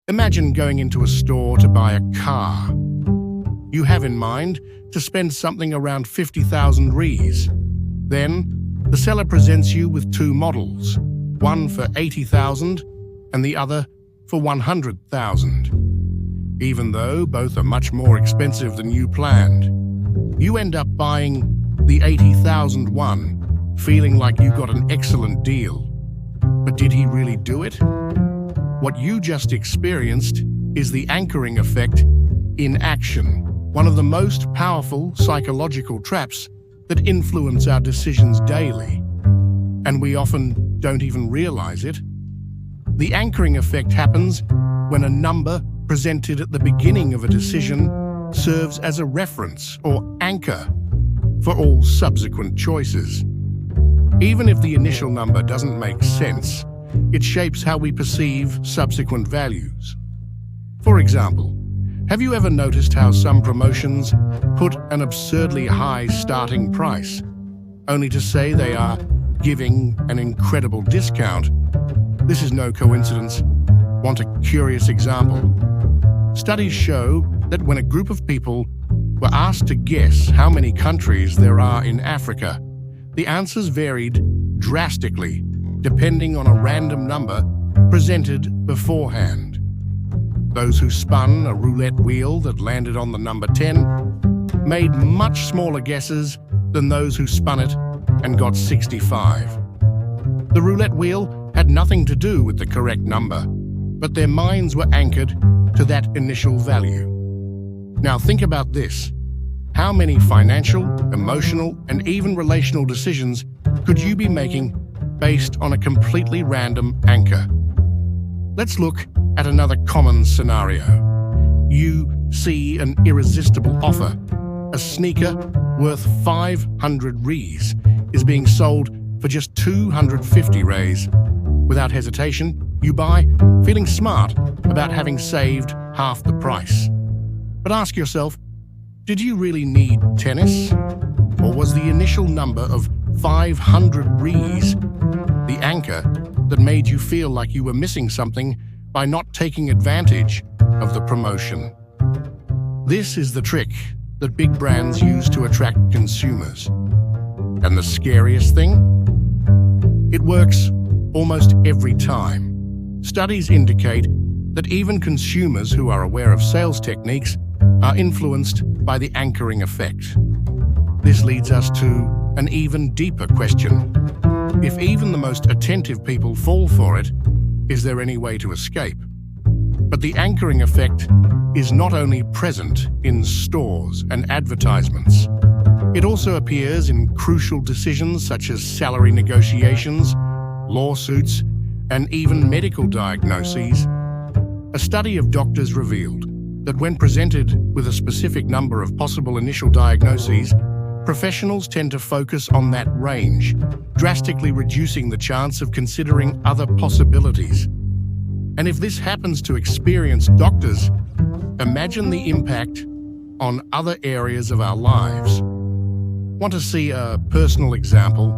Imagine going into a store to buy a car. You have in mind to spend something around 50,000 Rs. Then, the seller presents you with two models, one for 80,000 and the other for 100,000. Even though both are much more expensive than you planned, you end up buying the 80,000 one, feeling like you got an excellent deal. But did he really do it? What you just experienced is the anchoring effect in action, one of the most powerful psychological traps that influence our decisions daily, and we often don't even realize it. The anchoring effect happens when a number presented at the beginning of a decision serves as a reference or anchor for all subsequent choices. Even if the initial number doesn't make sense, it shapes how we perceive subsequent values. For example, have you ever noticed how some promotions put an absurdly high starting price, only to say they are giving an incredible discount? This is no coincidence. Want a curious example? Studies show that when a group of people were asked to guess how many countries there are in Africa, the answers varied drastically depending on a random number presented beforehand. Those who spun a roulette wheel that landed on the number 10 made much smaller guesses than those who spun it and got 65. The roulette wheel had nothing to do with the correct number, but their minds were anchored to that initial value. Now think about this. How many financial, emotional, and even relational decisions could you be making based on a completely random anchor? Let's look at another common scenario. You see an irresistible offer. A sneaker worth 500 Rs is being sold for just 250 Rs. Without hesitation, you buy, feeling smart about having saved half the price. But ask yourself, did you really need tennis? Or was the initial number of 500 Rs the anchor that made you feel like you were missing something by not taking advantage of the promotion? This is the trick that big brands use to attract consumers. And the scariest thing? It works almost every time. Studies indicate that even consumers who are aware of sales techniques are influenced by the anchoring effect. This leads us to an even deeper question. If even the most attentive people fall for it, is there any way to escape? But the anchoring effect is not only present in stores and advertisements. It also appears in crucial decisions such as salary negotiations, lawsuits, and even medical diagnoses. A study of doctors revealed that when presented with a specific number of possible initial diagnoses, professionals tend to focus on that range, drastically reducing the chance of considering other possibilities. And if this happens to experienced doctors, imagine the impact on other areas of our lives. Want to see a personal example?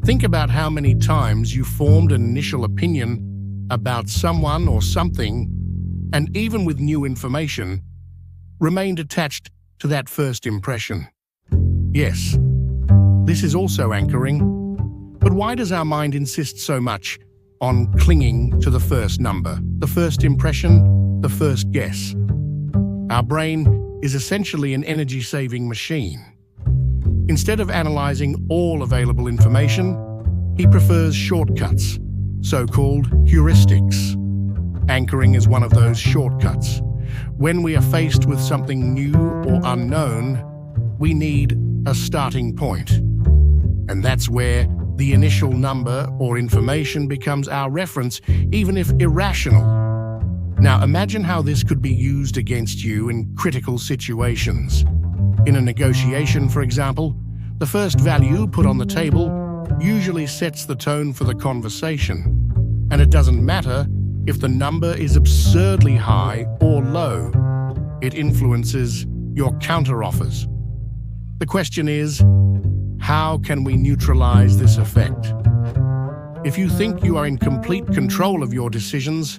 Think about how many times you formed an initial opinion about someone or something, and even with new information, remained attached to that first impression. Yes, this is also anchoring. But why does our mind insist so much on clinging to the first number, the first impression, the first guess? Our brain is essentially an energy-saving machine. Instead of analyzing all available information, he prefers shortcuts, so-called heuristics. Anchoring is one of those shortcuts. When we are faced with something new or unknown, we need a starting point. And that's where the initial number or information becomes our reference, even if irrational. Now imagine how this could be used against you in critical situations. In a negotiation, for example, the first value put on the table usually sets the tone for the conversation. And it doesn't matter if the number is absurdly high or low. It influences your counteroffers. The question is, how can we neutralize this effect? If you think you are in complete control of your decisions,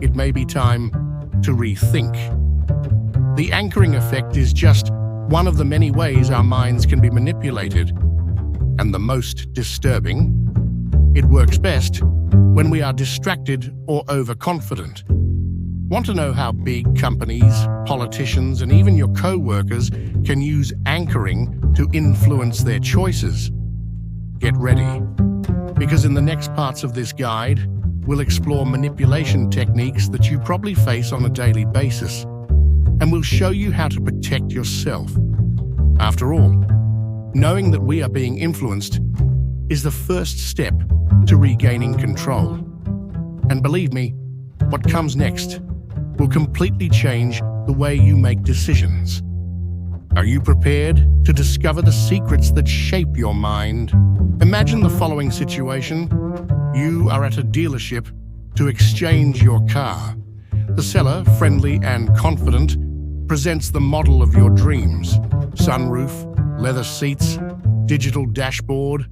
it may be time to rethink. The anchoring effect is just one of the many ways our minds can be manipulated. And the most disturbing, it works best when we are distracted or overconfident. Want to know how big companies, politicians, and even your co-workers can use anchoring to influence their choices? Get ready, because in the next parts of this guide, we'll explore manipulation techniques that you probably face on a daily basis, and we'll show you how to protect yourself. After all, knowing that we are being influenced is the first step to regaining control. And believe me, what comes next will completely change the way you make decisions. Are you prepared to discover the secrets that shape your mind? Imagine the following situation. You are at a dealership to exchange your car. The seller, friendly and confident, presents the model of your dreams: sunroof, leather seats, digital dashboard,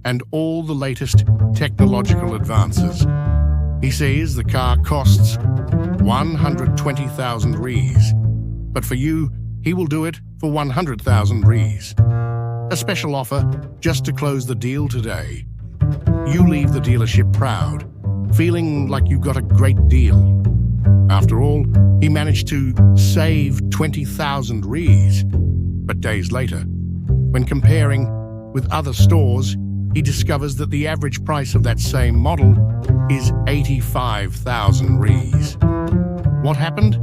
and all the latest technological advances. He says the car costs 120,000 Rs, but for you, he will do it for 100,000 Rs. A special offer just to close the deal today. You leave the dealership proud, feeling like you got a great deal. After all, he managed to save 20,000 Rs. But days later, when comparing with other stores, he discovers that the average price of that same model is 85,000 Rs. What happened?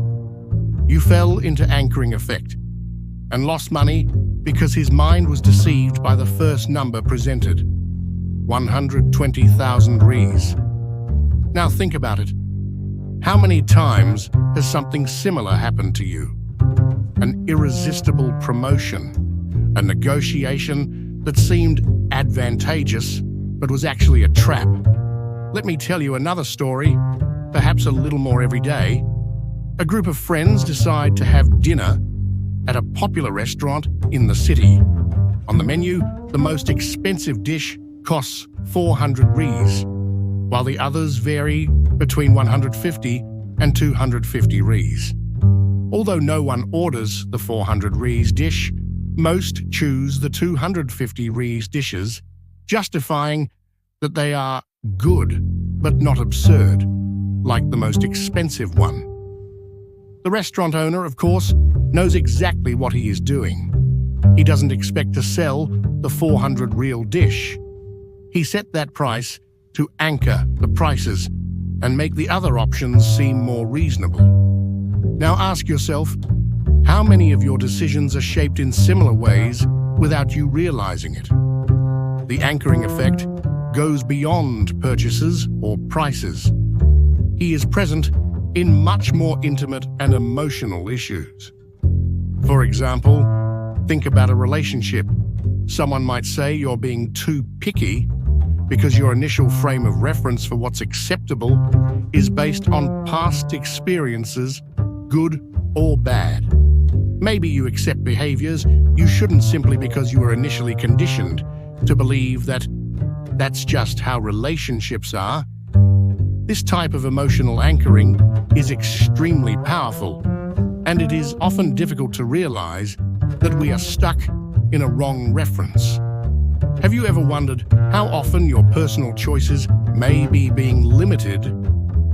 You fell into anchoring effect and lost money because his mind was deceived by the first number presented, 120,000 Rs. Now think about it. How many times has something similar happened to you? An irresistible promotion, a negotiation that seemed advantageous but was actually a trap. Let me tell you another story, perhaps a little more everyday. A group of friends decide to have dinner at a popular restaurant in the city. On the menu, the most expensive dish costs 400 Rs, while the others vary between 150 and 250 Rs. Although no one orders the 400 Rs dish, most choose the 250 Rs dishes, justifying that they are good but not absurd, like the most expensive one. The restaurant owner, of course, knows exactly what he is doing. He doesn't expect to sell the 400 real dish. He set that price to anchor the prices and make the other options seem more reasonable. Now ask yourself, how many of your decisions are shaped in similar ways without you realizing it? The anchoring effect goes beyond purchases or prices. He is present in much more intimate and emotional issues. For example, think about a relationship. Someone might say you're being too picky because your initial frame of reference for what's acceptable is based on past experiences, good or bad. Maybe you accept behaviors you shouldn't simply because you were initially conditioned to believe that that's just how relationships are. This type of emotional anchoring is extremely powerful, and it is often difficult to realize that we are stuck in a wrong reference. Have you ever wondered how often your personal choices may be being limited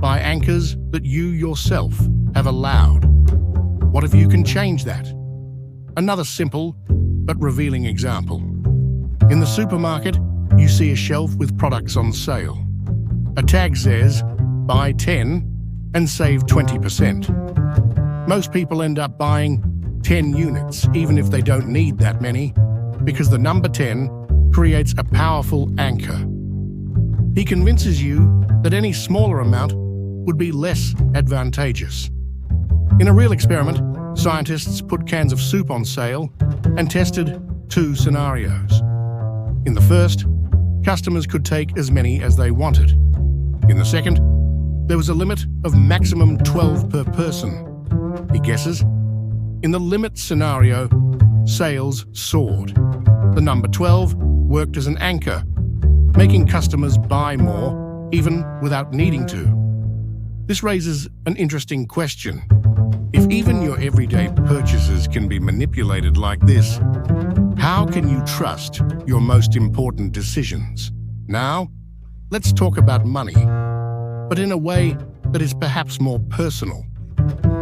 by anchors that you yourself have allowed? What if you can change that? Another simple but revealing example. In the supermarket, you see a shelf with products on sale. A tag says, buy 10 and save 20%. Most people end up buying 10 units, even if they don't need that many, because the number 10 creates a powerful anchor. He convinces you that any smaller amount would be less advantageous. In a real experiment, scientists put cans of soup on sale and tested 2 scenarios. In the first, customers could take as many as they wanted. In the second, there was a limit of maximum 12 per person. He guesses. In the limit scenario, sales soared. The number 12 worked as an anchor, making customers buy more even without needing to. This raises an interesting question. If even your everyday purchases can be manipulated like this, how can you trust your most important decisions? Now, let's talk about money, but in a way that is perhaps more personal.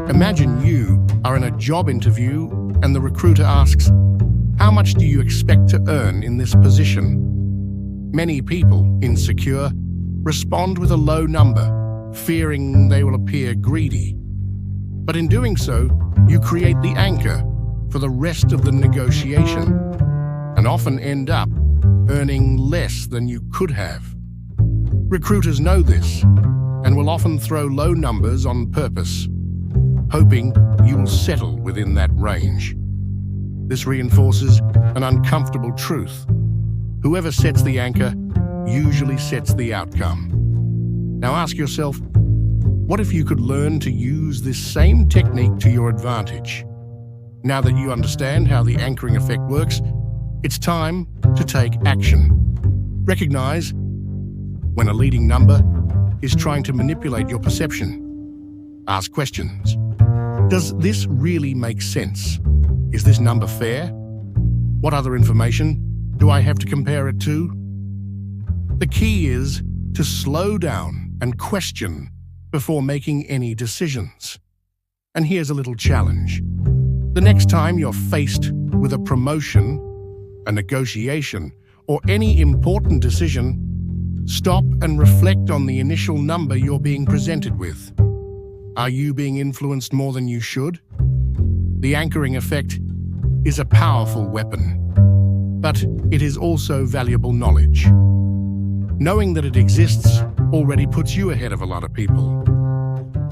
Imagine you are in a job interview and the recruiter asks, "How much do you expect to earn in this position?" Many people, insecure, respond with a low number, fearing they will appear greedy. But in doing so, you create the anchor for the rest of the negotiation and often end up earning less than you could have. Recruiters know this and will often throw low numbers on purpose, hoping you will settle within that range. This reinforces an uncomfortable truth. Whoever sets the anchor usually sets the outcome. Now ask yourself, what if you could learn to use this same technique to your advantage? Now that you understand how the anchoring effect works, it's time to take action. Recognize when a leading number is trying to manipulate your perception. Ask questions. Does this really make sense? Is this number fair? What other information do I have to compare it to? The key is to slow down and question before making any decisions. And here's a little challenge. The next time you're faced with a promotion, a negotiation, or any important decision, stop and reflect on the initial number you're being presented with. Are you being influenced more than you should? The anchoring effect is a powerful weapon, but it is also valuable knowledge. Knowing that it exists already puts you ahead of a lot of people.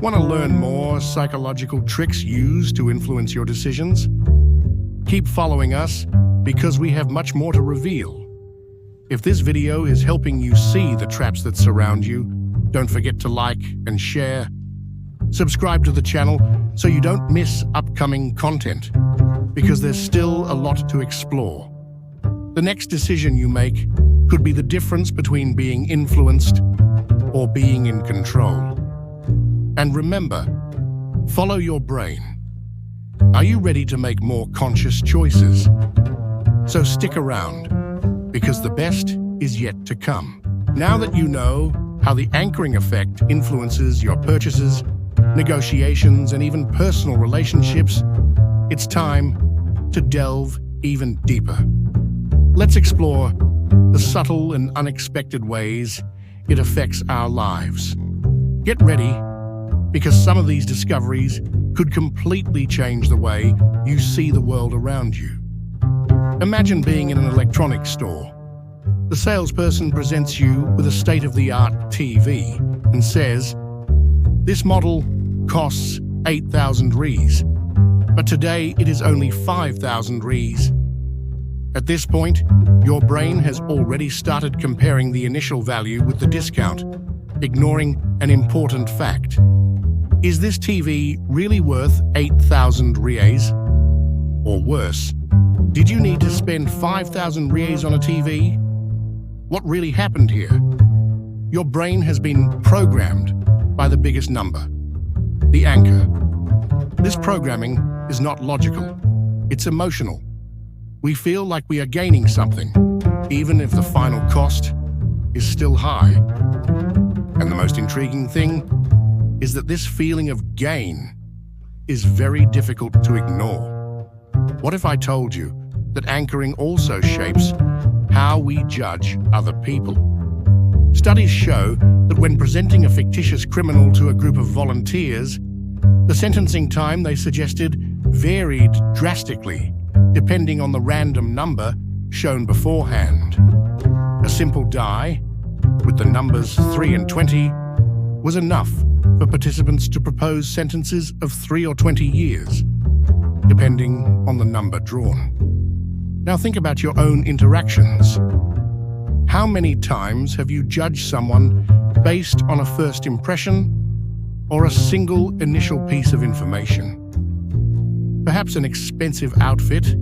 Want to learn more psychological tricks used to influence your decisions? Keep following us because we have much more to reveal. If this video is helping you see the traps that surround you, don't forget to like and share. Subscribe to the channel so you don't miss upcoming content, because there's still a lot to explore. The next decision you make could be the difference between being influenced or being in control. And remember, follow your brain. Are you ready to make more conscious choices? So stick around, because the best is yet to come. Now that you know how the anchoring effect influences your purchases, negotiations, and even personal relationships, it's time to delve even deeper. Let's explore the subtle and unexpected ways it affects our lives. Get ready, because some of these discoveries could completely change the way you see the world around you. Imagine being in an electronics store. The salesperson presents you with a state-of-the-art TV and says, "This model costs 8,000 Rs, but today it is only 5,000 Rs." At this point, your brain has already started comparing the initial value with the discount, ignoring an important fact. Is this TV really worth 8,000 Rs? Or worse, did you need to spend 5,000 Rs on a TV? What really happened here? Your brain has been programmed by the biggest number, the anchor. This programming is not logical, it's emotional. We feel like we are gaining something, even if the final cost is still high. And the most intriguing thing is that this feeling of gain is very difficult to ignore. What if I told you that anchoring also shapes how we judge other people? Studies show that when presenting a fictitious criminal to a group of volunteers, the sentencing time they suggested varied drastically, depending on the random number shown beforehand. A simple die, with the numbers 3 and 20, was enough for participants to propose sentences of 3 or 20 years, depending on the number drawn. Now think about your own interactions. How many times have you judged someone based on a first impression or a single initial piece of information? Perhaps an expensive outfit,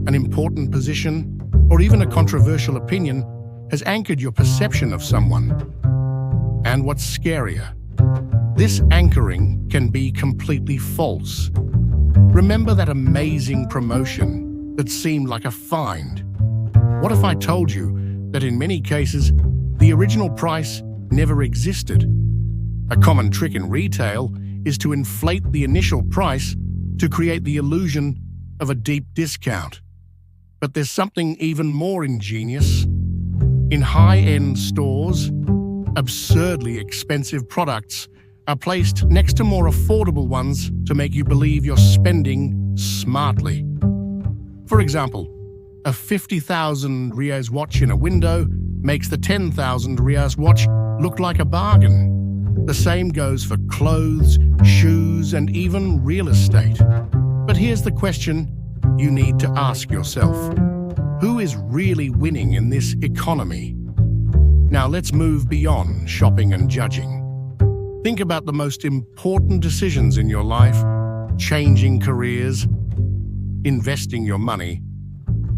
an important position, or even a controversial opinion has anchored your perception of someone. And what's scarier, This anchoring can be completely false. Remember that amazing promotion that seemed like a find? What if I told you that in many cases, the original price never existed? A common trick in retail is to inflate the initial price to create the illusion of a deep discount. But there's something even more ingenious. In high-end stores, absurdly expensive products are placed next to more affordable ones to make you believe you're spending smartly. For example, a 50,000 Rios watch in a window makes the 10,000 Rios watch look like a bargain. The same goes for clothes, shoes, and even real estate. But here's the question you need to ask yourself. Who is really winning in this economy? Now let's move beyond shopping and judging. Think about the most important decisions in your life: changing careers, investing your money,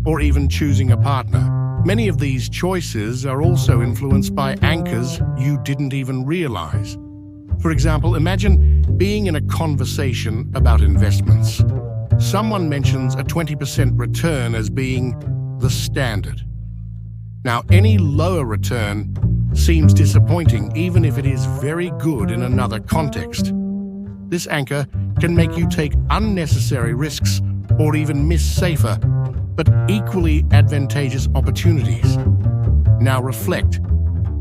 or even choosing a partner. Many of these choices are also influenced by anchors you didn't even realize. For example, imagine being in a conversation about investments. Someone mentions a 20% return as being the standard. Now, any lower return seems disappointing, even if it is very good in another context. This anchor can make you take unnecessary risks or even miss safer, but equally advantageous opportunities. Now reflect.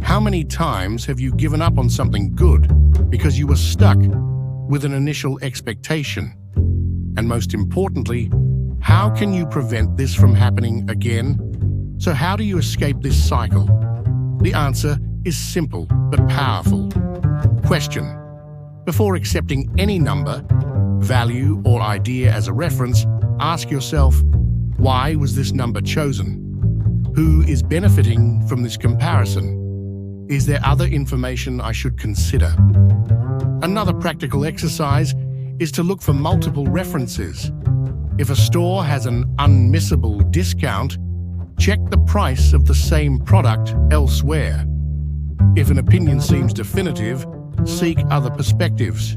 How many times have you given up on something good because you were stuck with an initial expectation? And most importantly, how can you prevent this from happening again? So how do you escape this cycle? The answer is simple but powerful. Question. Before accepting any number, value, or idea as a reference, ask yourself, why was this number chosen? Who is benefiting from this comparison? Is there other information I should consider? Another practical exercise is to look for multiple references. If a store has an unmissable discount, check the price of the same product elsewhere. If an opinion seems definitive, seek other perspectives.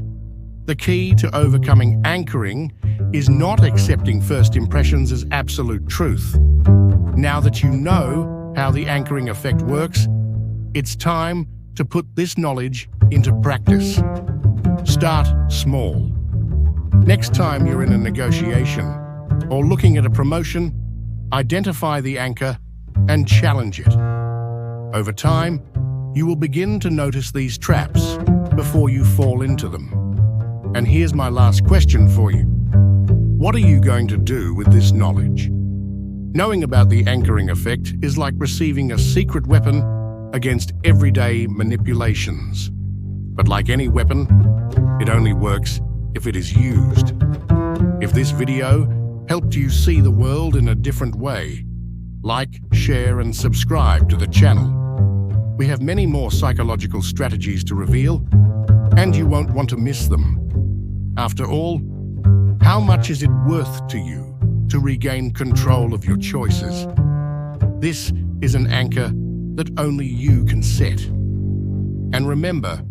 The key to overcoming anchoring is not accepting first impressions as absolute truth. Now that you know how the anchoring effect works, it's time to put this knowledge into practice. Start small. Next time you're in a negotiation or looking at a promotion, identify the anchor and challenge it. Over time, you will begin to notice these traps before you fall into them. And here's my last question for you. What are you going to do with this knowledge? Knowing about the anchoring effect is like receiving a secret weapon against everyday manipulations. But like any weapon, it only works if it is used. If this video helped you see the world in a different way, like, share, and subscribe to the channel. We have many more psychological strategies to reveal, and you won't want to miss them. After all, how much is it worth to you to regain control of your choices? This is an anchor that only you can set. And remember,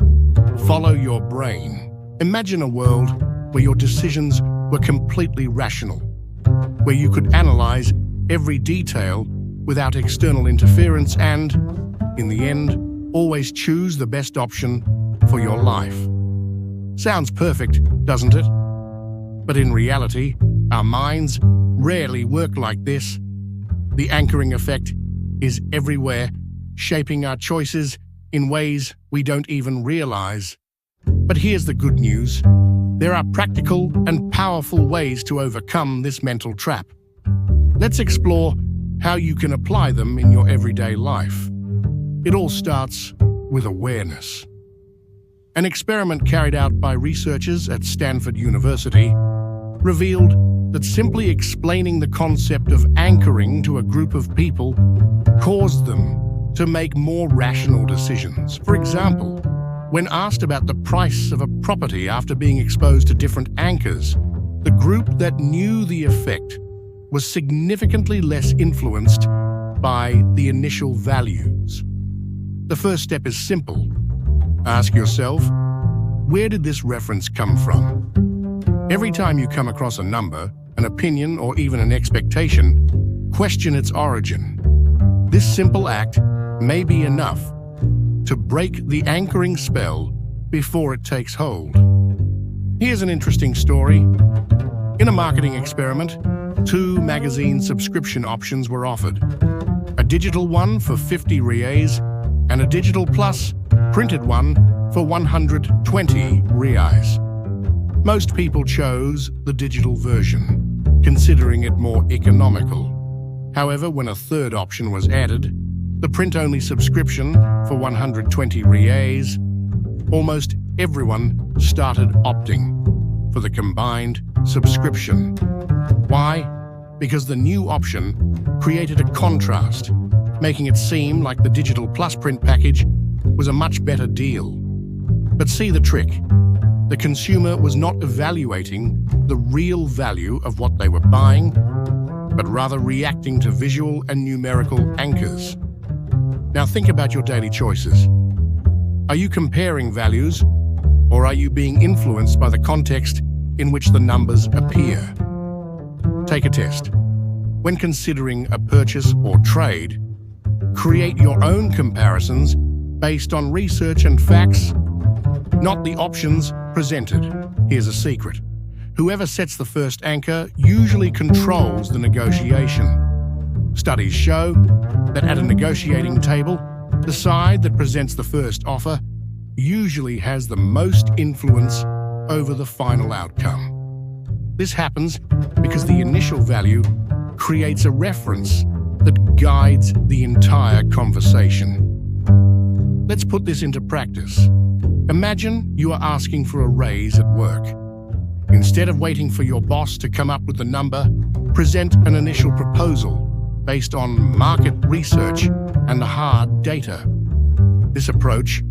follow your brain. Imagine a world where your decisions were completely rational, where you could analyze every detail without external interference and, in the end, always choose the best option for your life. Sounds perfect, doesn't it? But in reality, our minds rarely work like this. The anchoring effect is everywhere, shaping our choices in ways we don't even realize. But here's the good news. There are practical and powerful ways to overcome this mental trap. Let's explore how you can apply them in your everyday life. It all starts with awareness. An experiment carried out by researchers at Stanford University revealed that simply explaining the concept of anchoring to a group of people caused them to make more rational decisions. For example, when asked about the price of a property after being exposed to different anchors, the group that knew the effect was significantly less influenced by the initial values. The first step is simple. Ask yourself, where did this reference come from? Every time you come across a number, an opinion, or even an expectation, question its origin. This simple act may be enough to break the anchoring spell before it takes hold. Here's an interesting story. In a marketing experiment, 2 magazine subscription options were offered. A digital one for 50 reais and a digital plus printed one for 120 reais. Most people chose the digital version, considering it more economical. However, when a third option was added, the print-only subscription for 120 reais, almost everyone started opting for the combined subscription. Why? Because the new option created a contrast, making it seem like the digital plus print package was a much better deal. But see the trick. The consumer was not evaluating the real value of what they were buying, but rather reacting to visual and numerical anchors. Now think about your daily choices. Are you comparing values, or are you being influenced by the context in which the numbers appear? Take a test. When considering a purchase or trade, create your own comparisons based on research and facts, not the options presented. Here's a secret. Whoever sets the first anchor usually controls the negotiation. Studies show that at a negotiating table, the side that presents the first offer usually has the most influence over the final outcome. This happens because the initial value creates a reference that guides the entire conversation. Let's put this into practice. Imagine you are asking for a raise at work. Instead of waiting for your boss to come up with the number, present an initial proposal based on market research and the hard data. This approach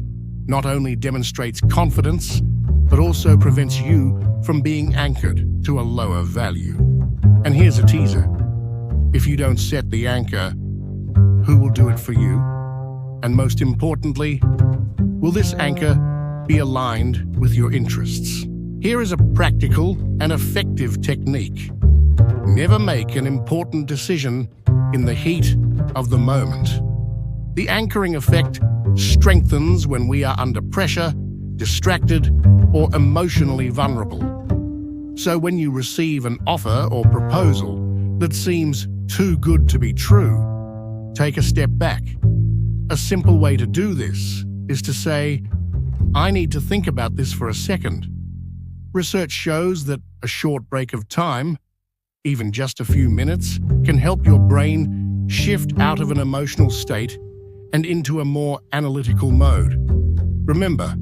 not only demonstrates confidence, but also prevents you from being anchored to a lower value. And here's a teaser. If you don't set the anchor, who will do it for you? And most importantly, will this anchor be aligned with your interests? Here is a practical and effective technique. Never make an important decision in the heat of the moment. The anchoring effect strengthens when we are under pressure, distracted, or emotionally vulnerable. So when you receive an offer or proposal that seems too good to be true, take a step back. A simple way to do this is to say, I need to think about this for a second. Research shows that a short break of time, even just a few minutes, can help your brain shift out of an emotional state and into a more analytical mode. Remember,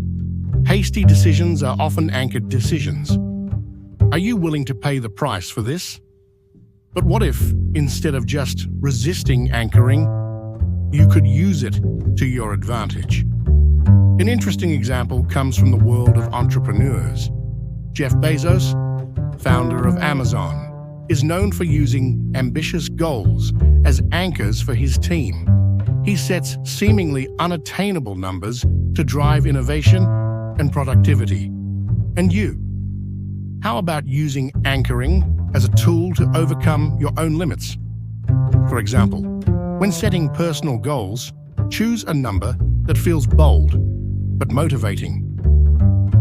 hasty decisions are often anchored decisions. Are you willing to pay the price for this? But what if, instead of just resisting anchoring, you could use it to your advantage? An interesting example comes from the world of entrepreneurs. Jeff Bezos, founder of Amazon, is known for using ambitious goals as anchors for his team. He sets seemingly unattainable numbers to drive innovation and productivity. And you? How about using anchoring as a tool to overcome your own limits? For example, when setting personal goals, choose a number that feels bold but motivating.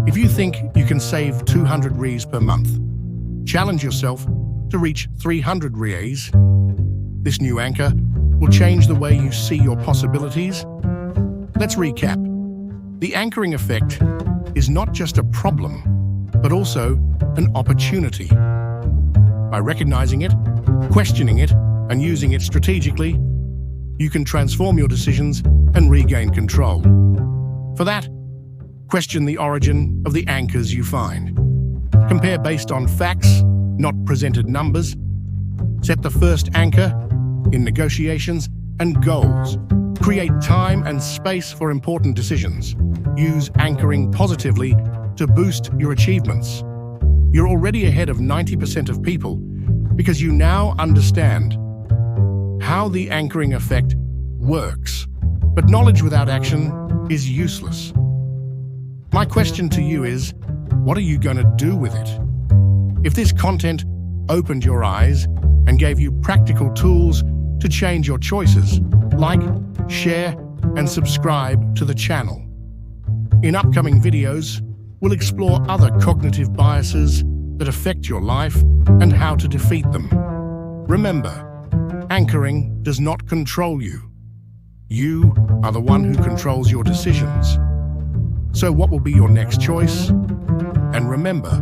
If you think you can save 200 reais per month, challenge yourself to reach 300 reais. This new anchor will change the way you see your possibilities. Let's recap. The anchoring effect is not just a problem, but also an opportunity. By recognizing it, questioning it, and using it strategically, you can transform your decisions and regain control. For that, question the origin of the anchors you find. Compare based on facts, not presented numbers. Set the first anchor in negotiations and goals. Create time and space for important decisions. Use anchoring positively to boost your achievements. You're already ahead of 90% of people because you now understand how the anchoring effect works. But knowledge without action is useless. My question to you is, what are you going to do with it? If this content opened your eyes and gave you practical tools to change your choices, like, share, and subscribe to the channel. In upcoming videos, we'll explore other cognitive biases that affect your life and how to defeat them. Remember, anchoring does not control you. You are the one who controls your decisions. So what will be your next choice? And remember,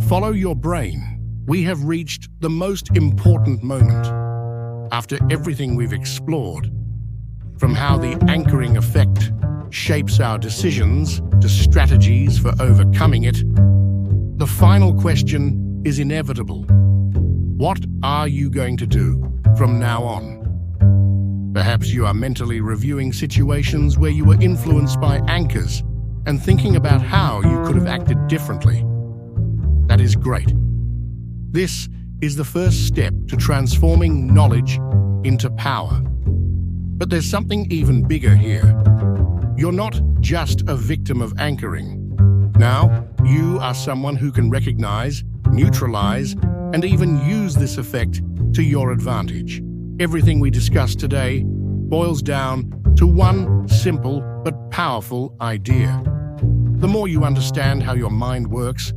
follow your brain. We have reached the most important moment. After everything we've explored, from how the anchoring effect shapes our decisions to strategies for overcoming it, the final question is inevitable. What are you going to do from now on? Perhaps you are mentally reviewing situations where you were influenced by anchors and thinking about how you could have acted differently. That is great. This is the first step to transforming knowledge into power. But there's something even bigger here. You're not just a victim of anchoring. Now, you are someone who can recognize, neutralize, and even use this effect to your advantage. Everything we discussed today boils down to one simple but powerful idea. The more you understand how your mind works,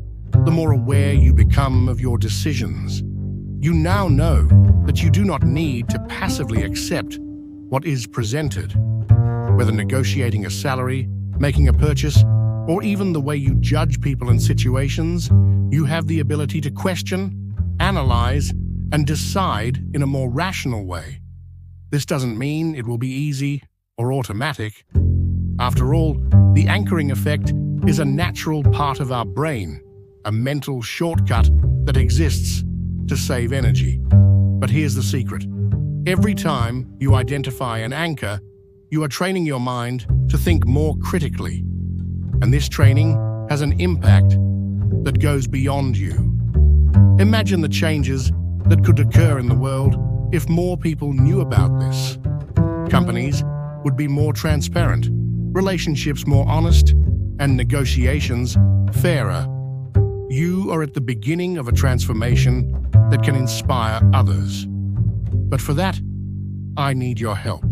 the more aware you become of your decisions. You now know that you do not need to passively accept what is presented. Whether negotiating a salary, making a purchase, or even the way you judge people and situations, you have the ability to question, analyze, and decide in a more rational way. This doesn't mean it will be easy or automatic. After all, the anchoring effect is a natural part of our brain, a mental shortcut that exists to save energy. But here's the secret. Every time you identify an anchor, you are training your mind to think more critically. And this training has an impact that goes beyond you. Imagine the changes that could occur in the world if more people knew about this. Companies would be more transparent, relationships more honest, and negotiations fairer. You are at the beginning of a transformation that can inspire others. But for that, I need your help.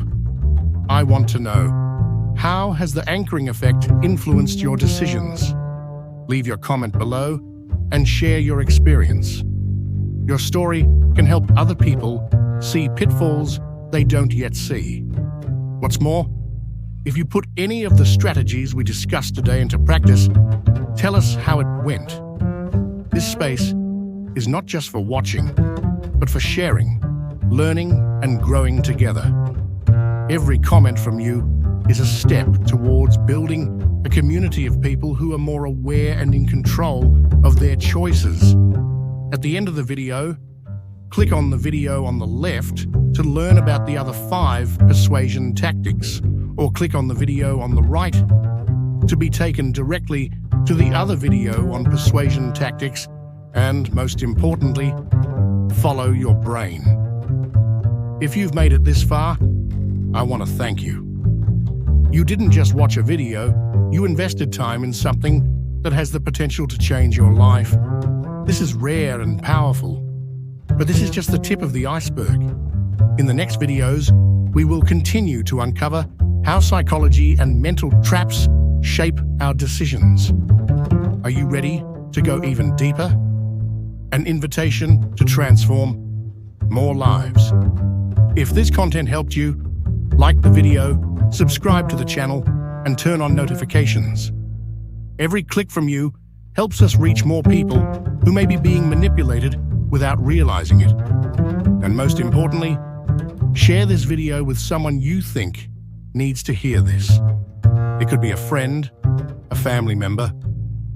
I want to know, how has the anchoring effect influenced your decisions? Leave your comment below and share your experience. Your story can help other people see pitfalls they don't yet see. What's more, if you put any of the strategies we discussed today into practice, tell us how it went. This space is not just for watching, but for sharing, learning, and growing together. Every comment from you is a step towards building a community of people who are more aware and in control of their choices. At the end of the video, click on the video on the left to learn about the other 5 persuasion tactics, or click on the video on the right to be taken directly to the other video on persuasion tactics, and most importantly, follow your brain. If you've made it this far, I want to thank you. You didn't just watch a video, you invested time in something that has the potential to change your life. This is rare and powerful, but this is just the tip of the iceberg. In the next videos, we will continue to uncover how psychology and mental traps shape our decisions. Are you ready to go even deeper? An invitation to transform more lives. If this content helped you, like the video, subscribe to the channel, and turn on notifications. Every click from you helps us reach more people who may be being manipulated without realizing it. And most importantly, share this video with someone you think needs to hear this. It could be a friend, a family member,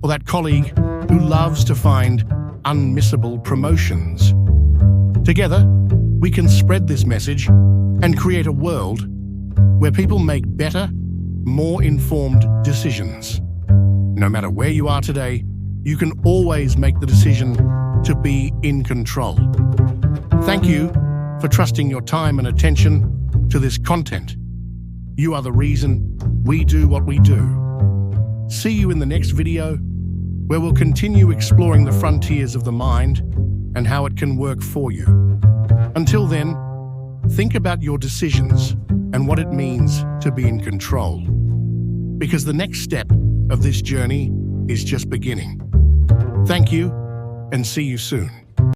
or that colleague who loves to find unmissable promotions. Together, we can spread this message and create a world where people make better, more informed decisions. No matter where you are today, you can always make the decision to be in control. Thank you for trusting your time and attention to this content. You are the reason we do what we do. See you in the next video, where we'll continue exploring the frontiers of the mind and how it can work for you. Until then, think about your decisions and what it means to be in control. Because the next step of this journey is just beginning. Thank you, and see you soon.